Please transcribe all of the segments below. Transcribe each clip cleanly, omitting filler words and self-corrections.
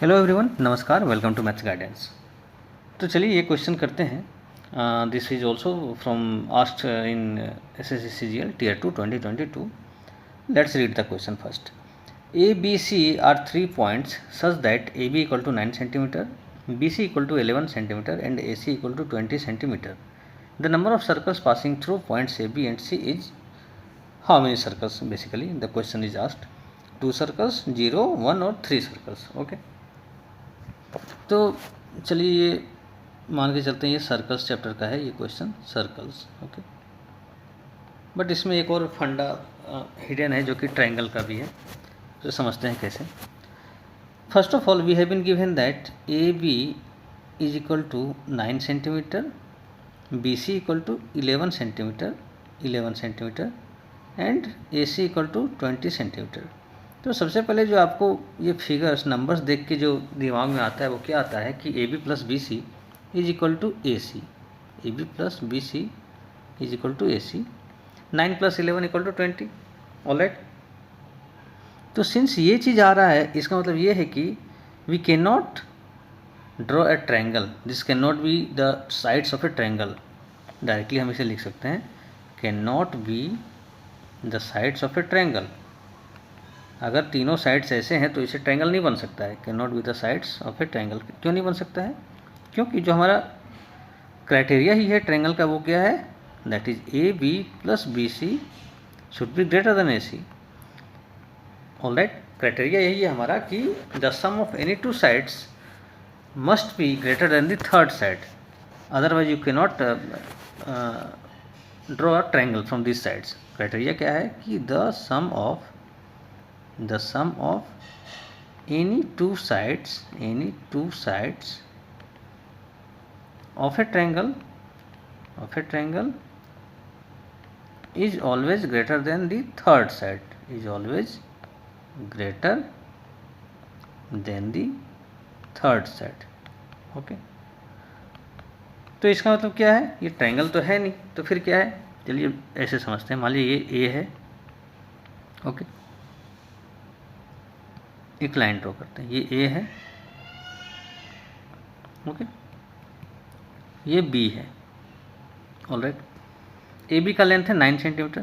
Hello everyone, नमस्कार। Welcome to maths guidance. तो चलिए ये क्वेश्चन करते हैं। This is also from asked in SSC CGL tier 2 2022। Let's read the question first. A B C are 3 points such that A B equal to 9 cm, B C equal to 11 cm and A C equal to 20 cm. The number of circles passing through points A, B and C is how many circles? Basically the question is asked. 2 circles, 0, 1 और 3 circles. Okay. तो चलिए ये मान के चलते हैं ये circles chapter का है ये क्वेश्चन, सर्कल्स। ओके, बट इसमें एक और फंडा हिडन है जो कि ट्रायंगल का भी है, तो समझते हैं कैसे। First of all we have been given that A B is equal to 9 cm, B C equal to 11 cm and A C equal to 20 cm. तो सबसे पहले जो आपको ये फिगर्स नंबर्स देख के जो दिमाग में आता है वो क्या आता है कि A B plus B C is equal to A C, A B plus B C is equal to A C, 9 + 11 equal to 20. Alright, तो सिंस ये चीज़ आ रहा है इसका मतलब ये है कि we can not draw a triangle, this can not be the sides of a triangle. Directly हम इसे लिख सकते हैं can not be the sides of a triangle. अगर तीनों साइड्स ऐसे हैं तो इसे ट्रायंगल नहीं बन सकता है. Can not be the sides of a triangle. क्यों नहीं बन सकता है? क्योंकि जो हमारा क्राइटेरिया ही है ट्रायंगल का वो क्या है, that is A B plus B C should be greater than A C. Alright, criteria यही है हमारा कि the sum of any two sides must be greater than the third side, otherwise you can not draw a triangle from this sides. Criteria क्या है कि the sum of any two sides of a triangle is always greater than the third side, is always greater than the third side. Okay, तो इसका मतलब क्या है, ये triangle तो है नहीं, तो फिर क्या है, चलिए ऐसे समझते हैं. मान लीजिए ये ए है. ओके, एक लाइन ड्रॉ करते हैं. ये ए है. ओके, ये बी है. ऑलराइट, ए बी का लेंथ है 9 cm.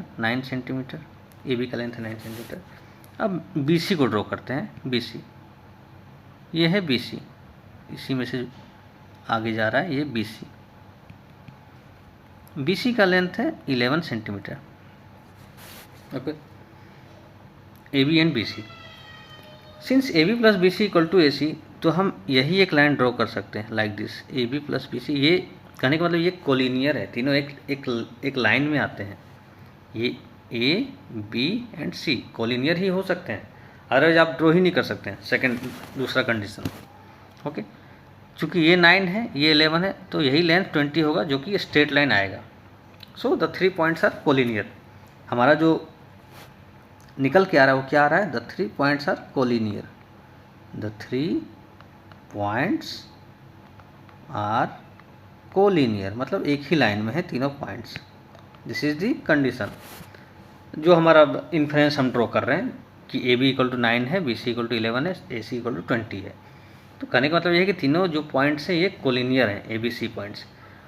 ए बी का लेंथ है 9 cm. अब बी सी को ड्रॉ करते हैं. बी सी, ये है बी सी, इसी में से आगे जा रहा है ये बी सी. बी सी का लेंथ है 11 cm. Okay, A B and B C. Since A B plus B C equal to A C, तो हम यही एक लाइन ड्रॉ कर सकते हैं like this. A B plus B C, ये कहने का मतलब ये कोलिनियर है, तीनों एक लाइन में आते हैं. ये A B and C collinear ही हो सकते हैं, अदरवाइज आप ड्रॉ ही नहीं कर सकते हैं. दूसरा कंडीशन. ओके, चूँकि ये 9 है, ये 11 है, तो यही लेंथ 20 होगा जो कि स्ट्रेट लाइन आएगा. So the 3 points are collinear. हमारा जो निकल के आ रहा है वो क्या आ रहा है, the 3 points are collinear. The 3 points are collinear, मतलब एक ही लाइन में है तीनों points. This is the condition जो हमारा इन्फ्रेंस हम ड्रॉ कर रहे हैं कि ए बी इक्वल टू 9 है, बी सी इक्वल टू 11 है, ए सी इक्वल टू 20 है. तो कहने का मतलब ये है कि तीनों जो पॉइंट्स हैं ये कोलिनियर हैं, ए बी सी पॉइंट्स.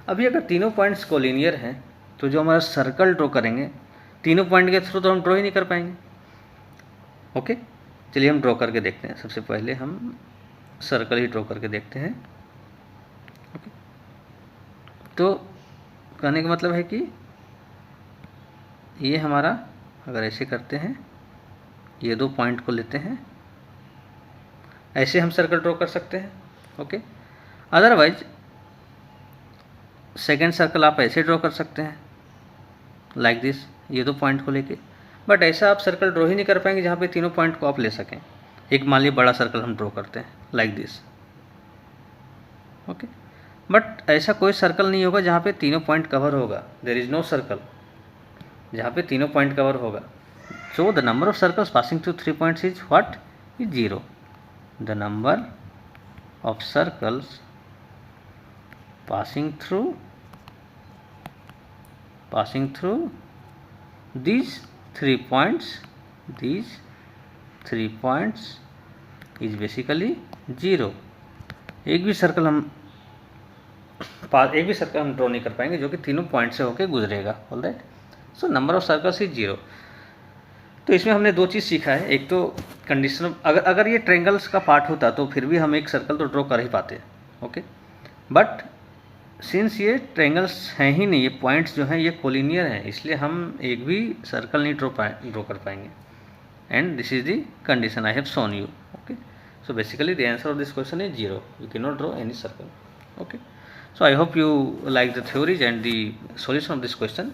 अभी अगर तीनों पॉइंट्स कोलिनियर हैं तो जो हमारा सर्कल ड्रॉ करेंगे तीनों पॉइंट के थ्रू तो हम ड्रॉ ही नहीं कर पाएंगे. ओके, चलिए हम ड्रॉ करके देखते हैं. सबसे पहले हम सर्कल ही ड्रॉ करके देखते हैं. ओके, तो कहने का मतलब है कि ये हमारा, अगर ऐसे करते हैं, ये 2 पॉइंट को लेते हैं, ऐसे हम सर्कल ड्रॉ कर सकते हैं. ओके, अदरवाइज सेकेंड सर्कल आप ऐसे ड्रॉ कर सकते हैं लाइक दिस, ये 2 पॉइंट को लेके. बट ऐसा आप सर्कल ड्रॉ ही नहीं कर पाएंगे जहाँ पे तीनों पॉइंट को आप ले सकें. एक मान लीजिए बड़ा सर्कल हम ड्रॉ करते हैं लाइक दिस. ओके, बट ऐसा कोई सर्कल नहीं होगा जहाँ पे तीनों पॉइंट कवर होगा. देयर इज़ नो सर्कल जहाँ पे तीनों पॉइंट कवर होगा. So the number of circles passing through 3 points is what, is 0. The number of circles passing through these 3 points is basically 0, एक भी सर्कल हम ड्रॉ नहीं कर पाएंगे जो कि तीनों पॉइंट से होकर गुजरेगा। All that, so number of circles is 0। तो इसमें हमने दो चीज़ सीखा है, एक तो कंडीशन, अगर ये ट्रायंगल्स का पार्ट होता तो फिर भी हम एक सर्कल तो ड्रॉ कर ही पाते, ओके, बट सिंस ये ट्रायंगल्स हैं ही नहीं, ये पॉइंट्स जो हैं ये कोलिनियर हैं, इसलिए हम एक भी सर्कल नहीं ड्रॉ कर पाएंगे। And this is the condition I have shown you, okay. So basically the answer of this question is 0, you can not draw any circle, okay. So I hope you like the theories and the solution of this question,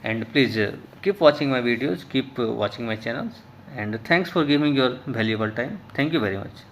and please keep watching my videos, keep watching my channels, and thanks for giving your valuable time. Thank you very much.